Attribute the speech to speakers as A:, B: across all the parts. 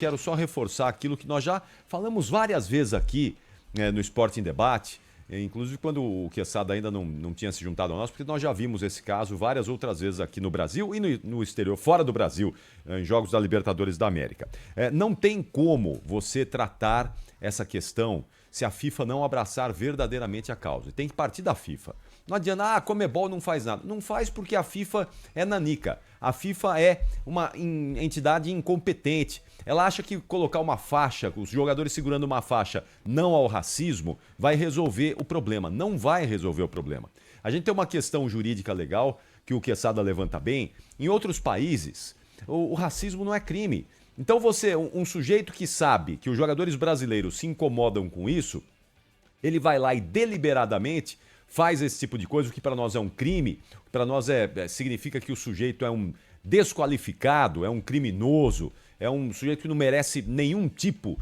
A: quero só reforçar aquilo que nós já falamos várias vezes aqui, no Esporte em Debate, inclusive quando o Quesada ainda não tinha se juntado a nós, porque nós já vimos esse caso várias outras vezes aqui no Brasil e no exterior, fora do Brasil, em jogos da Libertadores da América. Não tem como você tratar essa questão se a FIFA não abraçar verdadeiramente a causa. Tem que partir da FIFA. Não adianta, a Conmebol não faz nada. Não faz porque a FIFA é nanica. A FIFA é uma entidade incompetente. Ela acha que colocar uma faixa, os jogadores segurando uma faixa não ao racismo, vai resolver o problema. Não vai resolver o problema. A gente tem uma questão jurídica legal, que o Quesada levanta bem. Em outros países, o racismo não é crime. Então você, um sujeito que sabe que os jogadores brasileiros se incomodam com isso, ele vai lá e deliberadamente faz esse tipo de coisa, o que para nós é um crime, para nós significa que o sujeito é um desqualificado, é um criminoso, é um sujeito que não merece nenhum tipo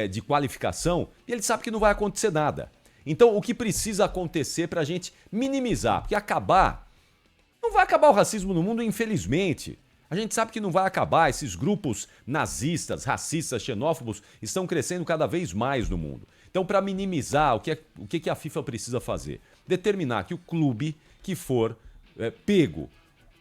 A: de qualificação, e ele sabe que não vai acontecer nada. Então o que precisa acontecer para a gente minimizar, porque não vai acabar o racismo no mundo, infelizmente. A gente sabe que não vai acabar, esses grupos nazistas, racistas, xenófobos estão crescendo cada vez mais no mundo. Então, para minimizar, o que a FIFA precisa fazer? Determinar que o clube que for pego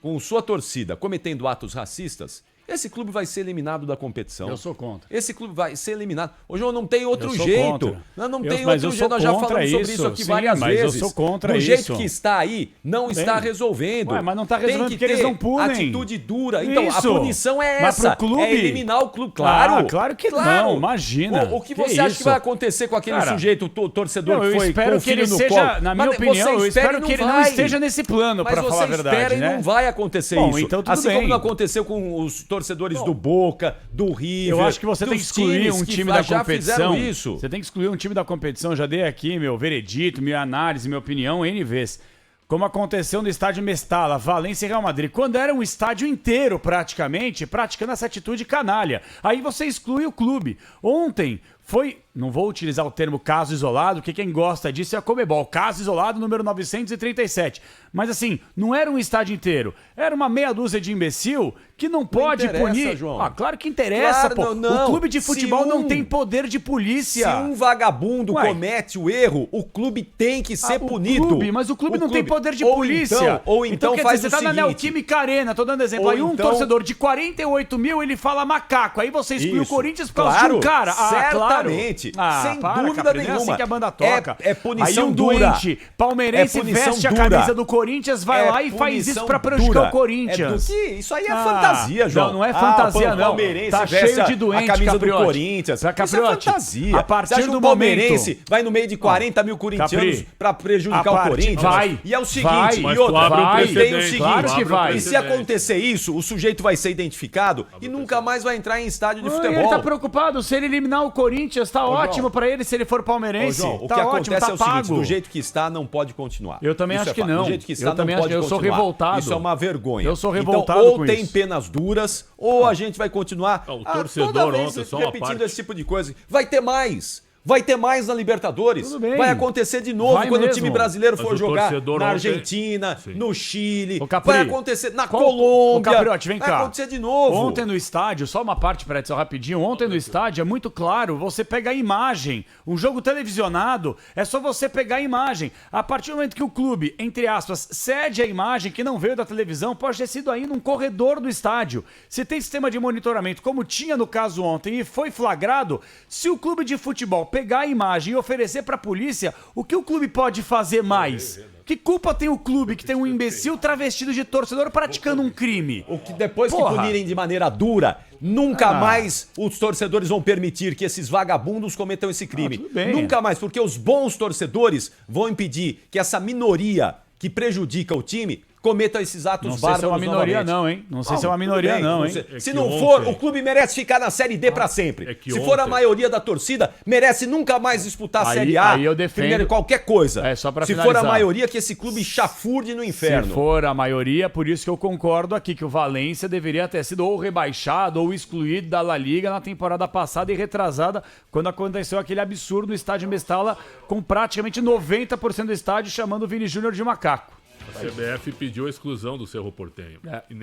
A: com sua torcida cometendo atos racistas, esse clube vai ser eliminado da competição.
B: Eu sou contra.
A: Esse clube vai ser eliminado. Ô, João, não tem outro jeito. Não tem
B: outro
A: jeito. Nós já falamos sobre isso aqui várias vezes.
B: Eu sou contra
A: isso. Do
B: jeito
A: que está aí, não está resolvendo.
B: Ué, mas não está resolvendo porque eles não punem.
A: Atitude dura. Então, a punição é essa.
B: Mas pro clube?
A: É eliminar o clube. Claro.
B: Claro que não. Imagina.
A: O que você acha que vai acontecer com aquele sujeito, o torcedor que foi com o filho no colo?
B: Na minha opinião, eu espero que ele não esteja nesse plano, para falar a verdade.
A: Mas você espera e não vai acontecer isso.
B: Então tudo
A: assim
B: bem.
A: como não aconteceu com os torcedores do Boca, do River.
B: Eu acho que você tem que excluir um time da competição.
A: Isso.
B: Você tem que excluir um time da competição. Já dei aqui meu veredito, minha análise, minha opinião N vezes. Como aconteceu no estádio Mestalla, Valência e Real Madrid, quando era um estádio inteiro praticamente, praticando essa atitude canalha. Aí você exclui o clube. Ontem foi, não vou utilizar o termo caso isolado, porque quem gosta disso é a Conmebol. Caso isolado número 937. Mas assim, não era um estádio inteiro. Era uma meia dúzia de imbecil que não pode punir.
A: João.
B: Claro que interessa,
A: claro,
B: pô.
A: Não.
B: O clube de futebol não tem poder de polícia.
A: Se um vagabundo comete o erro, o clube tem que ser punido.
B: Mas o clube não tem poder de polícia.
A: Ou então
B: quer
A: faz
B: dizer,
A: o
B: você tá
A: seguinte,
B: na Neoquímica Arena, tô dando exemplo. Aí um torcedor de 48 mil, ele fala macaco. Aí você exclui o Corinthians por causa de um cara.
A: Certamente. Sem dúvida nenhuma.
B: É assim que a banda toca.
A: É punição
B: aí um
A: dura.
B: Doente palmeirense veste a camisa do Corinthians, vai lá e faz isso pra prejudicar o Corinthians.
A: Isso aí é fantasia, João.
B: Não é fantasia, não.
A: Tá cheio de doente, a camisa do Corinthians. Isso é fantasia.
B: A partir do
A: palmeirense vai no meio de 40 mil corintianos pra prejudicar o Corinthians.
B: Vai.
A: E é o seguinte, e outra, tem o seguinte,
B: claro que vai.
A: E se acontecer isso, o sujeito vai ser identificado e nunca mais vai entrar em estádio de futebol.
B: Ele tá preocupado, se ele eliminar o Corinthians, tá ótimo pra ele, se ele for palmeirense.
A: João, o que acontece é o seguinte, do jeito que está, não pode continuar.
B: Eu também acho que não.
A: Do jeito que está, não pode continuar.
B: Eu sou revoltado.
A: Isso é uma vergonha.
B: Eu sou revoltado
A: então, ou
B: com
A: tem
B: isso.
A: penas duras, ou a gente vai continuar
C: o torcedor
A: toda vez
C: ontem, só uma
A: repetindo
C: parte.
A: esse tipo de coisa. Vai ter mais. Vai ter mais na Libertadores.
B: Tudo bem.
A: Vai acontecer de novo quando o time brasileiro for jogar na Argentina, no Chile. Vai acontecer na Colômbia.
B: Capriotti, vem cá.
A: Vai acontecer de novo.
B: Ontem no estádio, só uma parte, Pretzel, rapidinho. Ontem no estádio é muito claro, você pega a imagem. Um jogo televisionado, é só você pegar a imagem. A partir do momento que o clube, entre aspas, cede a imagem que não veio da televisão, pode ter sido aí num corredor do estádio. Se tem sistema de monitoramento, como tinha no caso ontem, e foi flagrado, se o clube de futebol pegar a imagem e oferecer pra polícia, o que o clube pode fazer mais? Que culpa tem o clube que tem um imbecil travestido de torcedor praticando um crime?
A: O que depois que punirem de maneira dura, nunca mais os torcedores vão permitir que esses vagabundos cometam esse crime. Nunca mais, porque os bons torcedores vão impedir que essa minoria que prejudica o time cometa esses atos bárbaros.
B: Não sei se é uma minoria não, hein? Não sei se é uma minoria não, hein?
A: Se não for, o clube merece ficar na Série D pra sempre. Se for a maioria da torcida, merece nunca mais disputar a Série A.
B: Aí eu defendo.
A: Primeiro, qualquer coisa.
B: Só pra
A: Se
B: finalizar.
A: for a maioria, que esse clube chafurde no inferno.
B: Se for a maioria, por isso que eu concordo aqui, que o Valência deveria ter sido ou rebaixado ou excluído da La Liga na temporada passada e retrasada, quando aconteceu aquele absurdo no estádio Mestalla, com praticamente 90% do estádio chamando o Vini Júnior de macaco.
C: A CBF pediu a exclusão do Cerro Porteño. E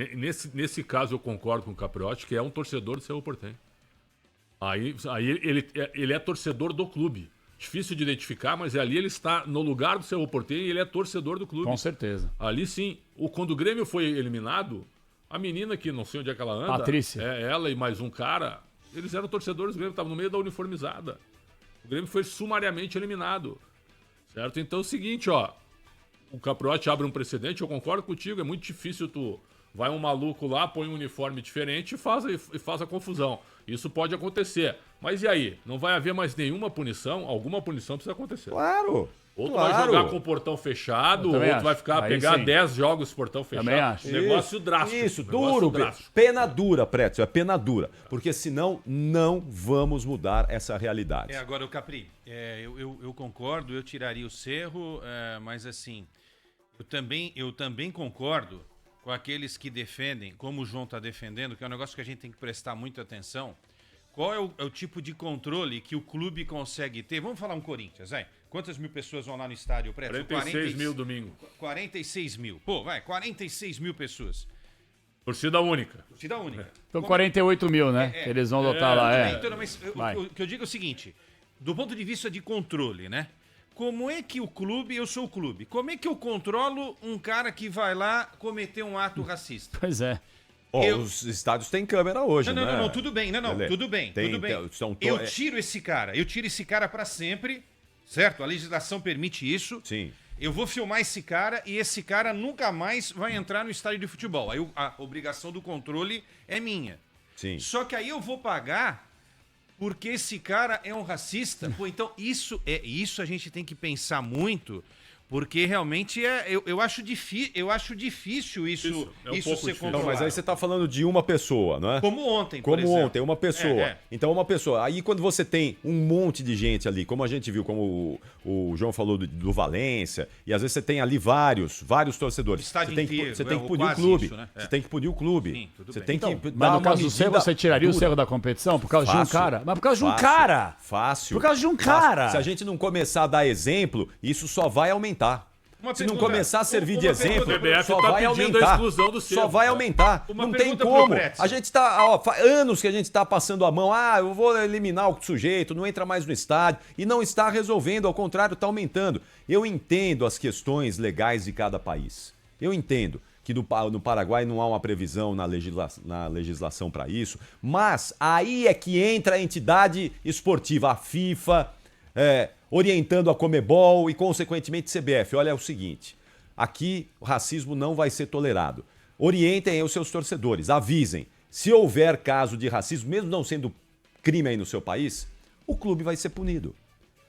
C: nesse caso eu concordo com o Capriotti, que é um torcedor do Cerro Porteño. Aí ele é torcedor do clube. Difícil de identificar, mas ali ele está no lugar do Cerro Porteño e ele é torcedor do clube.
B: Com certeza.
C: Ali sim. Quando o Grêmio foi eliminado, a menina que não sei onde é que ela anda...
B: Patrícia.
C: Ela e mais um cara, eles eram torcedores do Grêmio, estavam no meio da uniformizada. O Grêmio foi sumariamente eliminado. Certo? Então é o seguinte, ó. O Capriotti abre um precedente, eu concordo contigo, é muito difícil tu... Vai um maluco lá, põe um uniforme diferente e faz a confusão. Isso pode acontecer. Mas e aí? Não vai haver mais nenhuma punição? Alguma punição precisa acontecer.
A: Claro.
C: Ou tu
A: claro.
C: vai jogar com o portão fechado, ou tu vai pegar 10 jogos portão fechado.
B: Também acho.
C: Negócio drástico.
A: Isso,
C: negócio
A: duro.
C: drástico.
A: Pena dura, Prétio, é pena dura. Porque senão não vamos mudar essa realidade.
D: Agora, o Capri, eu concordo, eu tiraria o Cerro, mas assim, eu também concordo com aqueles que defendem, como o João está defendendo, que é um negócio que a gente tem que prestar muita atenção. Qual é o tipo de controle que o clube consegue ter? Vamos falar um Corinthians, vai. Quantas mil pessoas vão lá no estádio, Prédio?
C: 46 mil domingo.
D: 46 mil. Pô, vai, 46 mil pessoas.
C: Torcida única.
D: Torcida única.
B: Então 48 mil, né? Que eles vão lotar lá.
D: Então, mas o que eu digo é o seguinte, do ponto de vista de controle, né? Como é que o clube, eu sou o clube, como é que eu controlo um cara que vai lá cometer um ato racista?
B: Pois é.
A: Os estádios têm câmera hoje, né?
D: Não, tudo bem, tudo bem. Eu tiro esse cara pra sempre, certo? A legislação permite isso.
A: Sim.
D: Eu vou filmar esse cara e esse cara nunca mais vai entrar no estádio de futebol. Aí a obrigação do controle é minha.
A: Sim.
D: Só que aí eu vou pagar porque esse cara é um racista. Pô, então isso a gente tem que pensar muito, porque realmente eu acho difícil isso ser controlado.
A: Não, mas aí você está falando de uma pessoa, não é?
D: Como ontem, por
A: Como
D: exemplo.
A: ontem, uma pessoa. Então, uma pessoa. Aí, quando você tem um monte de gente ali, como a gente viu, como o João falou do Valência, e às vezes você tem ali vários torcedores.
D: Estádio inteiro,
A: você tem que punir o
D: quase
A: clube.
D: isso, né?
A: Você tem que punir o clube.
D: Sim, tudo
A: você
D: bem.
A: tem que
B: Mas no caso do Cerro, você tiraria o
A: dura.
B: Cerro da competição por causa de um
A: Fácil.
B: cara? Mas por causa de um
A: Fácil.
B: cara!
A: Fácil.
B: Por causa de um
A: Fácil.
B: cara!
A: Se a gente não começar a dar exemplo, isso só vai aumentar. Se não começar a servir de exemplo, só
C: tá
A: vai
C: pedindo a
A: aumentar.
C: exclusão do Cerro.
A: Só vai aumentar.
D: Uma
A: Não tem
D: pergunta pro
A: como.
D: Pretzel.
A: A gente tá, anos que a gente tá passando a mão. Eu vou eliminar o sujeito, não entra mais no estádio. E não está resolvendo, ao contrário, está aumentando. Eu entendo as questões legais de cada país. Eu entendo que no Paraguai não há uma previsão na legislação para isso. Mas aí é que entra a entidade esportiva, a FIFA, orientando a Comebol e, consequentemente, CBF. Olha, é o seguinte, aqui o racismo não vai ser tolerado. Orientem aí os seus torcedores, avisem. Se houver caso de racismo, mesmo não sendo crime aí no seu país, o clube vai ser punido.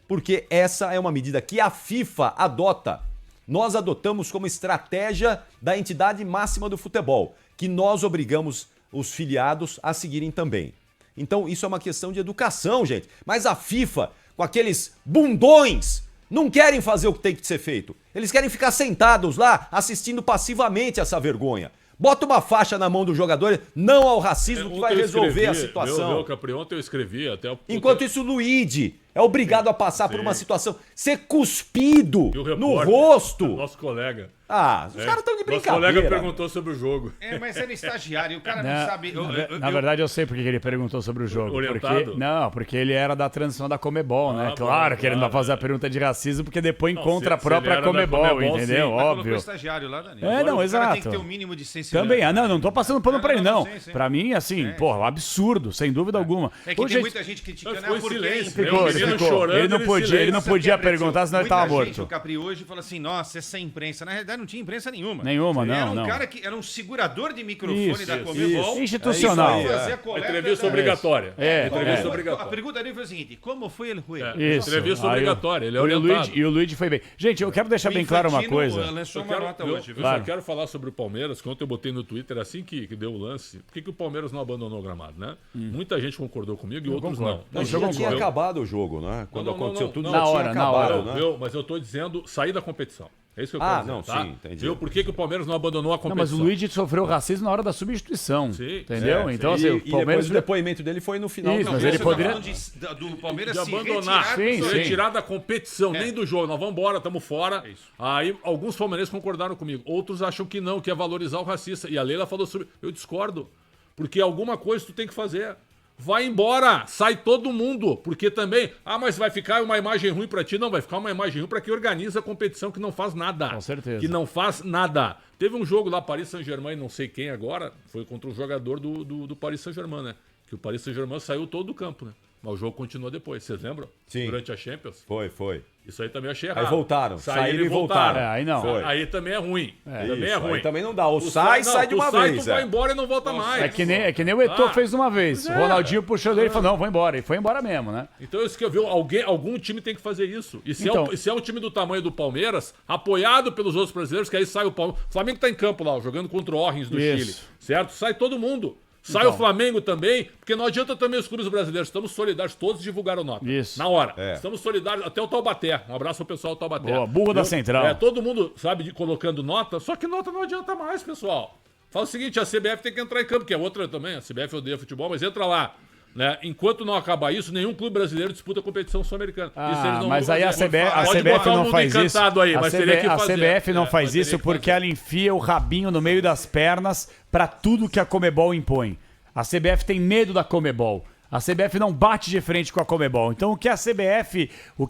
A: Porque essa é uma medida que a FIFA adota. Nós adotamos como estratégia da entidade máxima do futebol, que nós obrigamos os filiados a seguirem também. Então, isso é uma questão de educação, gente. Mas a FIFA, com aqueles bundões, não querem fazer o que tem que ser feito. Eles querem ficar sentados lá, assistindo passivamente essa vergonha. Bota uma faixa na mão do jogador, não ao racismo que vai resolver a situação.
C: Capri, ontem eu escrevi até...
A: Enquanto isso, o Luigi é obrigado a passar por uma situação, ser cuspido
C: E o
A: no
C: repórter,
A: rosto.
C: Nosso colega.
A: Os caras estão de
C: Nosso
A: brincadeira.
C: colega perguntou sobre o jogo.
D: Mas era estagiário, o cara não sabe...
B: Na verdade, eu sei porque ele perguntou sobre o jogo.
C: Orientado?
B: Porque ele era da transição da Comebol, né? Claro que ele não vai fazer a pergunta de racismo, porque depois encontra a
C: se ele
B: própria
C: era da
B: Comebol,
C: Comebol,
B: entendeu?
C: sim.
D: Colocou
B: Óbvio.
D: estagiário lá, Danilo.
B: É, não,
D: O cara tem
B: exato.
D: que ter um mínimo de sensibilidade.
B: Também, não tô passando pano pra ele, não.
D: Sim.
B: Pra mim, assim, absurdo, sem dúvida alguma.
D: É que
B: Ô,
D: tem
B: gente,
D: muita gente criticando,
C: Ficou em
D: porque
C: silêncio,
B: Ficou,
C: O
B: ele
C: menino
B: ficou.
C: chorando,
B: Ele não
C: ele
B: podia, ele não
C: silêncio.
B: podia perguntar, senão ele tava
D: Muita gente,
B: morto.
D: o Capri hoje fala assim, nossa, essa imprensa. Na realidade, não tinha imprensa nenhuma.
B: Nenhuma,
D: Ele era
B: não.
D: um cara que era um segurador de microfone
B: Isso,
D: da
B: isso.
D: Comebol.
B: Institucional.
A: É isso aí,
D: Fazia coleta
C: Entrevista
D: da-
C: obrigatória.
D: A
C: Entrevista obrigatória.
D: pergunta dele foi a seguinte, como foi ele?
B: Isso.
C: Entrevista
B: Aí
C: obrigatória, ele é
B: o
C: orientado.
B: Luigi, e o Luigi foi bem. Gente, eu quero deixar bem claro uma coisa.
D: Lançou
C: Eu
D: uma
C: quero,
D: nota
C: eu,
D: hoje, viu?
C: eu só quero falar sobre o Palmeiras, que ontem eu botei no Twitter assim que deu o lance. Por que o Palmeiras não abandonou o gramado, né? Muita gente concordou comigo e outros
B: concordo.
C: não.
A: Mas
B: eu
A: já tinha
B: concordo.
A: acabado o jogo, né? Quando
C: Não,
A: aconteceu
C: não,
A: tudo,
C: não.
A: já
B: Na
A: tinha
B: hora, na
A: acabado,
B: hora.
A: né?
C: Viu? Mas eu tô dizendo sair da competição. É isso que eu quero dizer,
A: não,
C: tá?
A: sim, entendi.
C: Viu? Por que o Palmeiras não abandonou a
B: Não,
C: competição?
B: mas o Luigi sofreu racismo na hora da substituição.
C: Sim,
B: Entendeu?
C: é,
B: então,
A: E,
B: assim, o
A: e
B: Palmeiras.
A: depois o depoimento dele foi no final.
B: Isso,
A: do
B: mas
A: jogo.
B: ele
D: Você
B: poderia-
D: tá falando do Palmeiras
C: De
D: se
C: abandonar,
D: retirar
B: Sim,
D: do-
B: sim.
C: retirar da competição, nem do jogo. Nós vamos embora, estamos fora. Aí alguns palmeirenses concordaram comigo. Outros acham que não, que é valorizar o racista. E a Leila falou sobre. Eu discordo. Porque alguma coisa tu tem que fazer. vai embora, sai todo mundo, porque também, mas vai ficar uma imagem ruim pra ti, não, vai ficar uma imagem ruim pra quem organiza a competição que não faz nada.
B: Com certeza.
C: Que não faz nada. Teve um jogo lá, Paris Saint-Germain, não sei quem agora, foi contra um jogador do Paris Saint-Germain, né? Que o Paris Saint-Germain saiu todo do campo, né? Mas o jogo continuou depois, vocês lembram?
A: Sim.
C: Durante a Champions.
A: Foi.
C: Isso aí também achei errado.
A: Aí voltaram, saíram e voltaram.
B: Aí não.
A: Foi.
C: Aí também é ruim. Também é
A: Isso,
C: ruim.
A: aí também não dá. Ou sai de uma vez.
C: Tu vai embora e não volta mais.
B: É que nem o Eto'o fez uma vez. O Ronaldinho puxou dele e falou, não, vou embora. E foi embora mesmo, né?
C: Então isso que eu vi, algum time tem que fazer isso. E se,
B: Então-
C: se é um time do tamanho do Palmeiras, apoiado pelos outros brasileiros, que aí sai o Palmeiras. O Flamengo tá em campo lá, ó, jogando contra o Orens do
B: Isso.
C: Chile. Certo? Sai todo mundo. Sai
B: Então.
C: o Flamengo também, porque não adianta também os clubes brasileiros. Estamos solidários, todos divulgaram nota.
B: Isso.
C: Na hora.
A: É.
C: Estamos solidários, até o Taubaté. Um abraço ao pessoal do Taubaté.
B: Boa, burro da Central.
C: Todo mundo, sabe, colocando nota, só que nota não adianta mais, pessoal. Fala o seguinte, a CBF tem que entrar em campo, que é outra também, a CBF odeia futebol, mas entra lá. Né? Enquanto não acabar isso, nenhum clube brasileiro disputa a competição sul-americana. Isso eles não
B: Mas
C: vão
B: aí a
C: fazer.
B: CBF
C: botar o
B: não
C: mundo
B: faz isso.
C: encantado aí, mas teria que
B: A
C: fazer.
B: CBF não
C: Mas
B: faz
C: teria
B: isso
C: que
B: porque
C: fazer.
B: ela enfia o rabinho no meio das pernas pra tudo que a Comebol impõe. A CBF tem medo da Comebol. A CBF não bate de frente com a Comebol. Então o que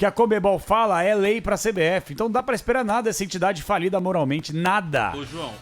B: a Comebol fala é lei pra CBF. Então não dá pra esperar nada dessa entidade falida moralmente, nada.
D: Ô, João,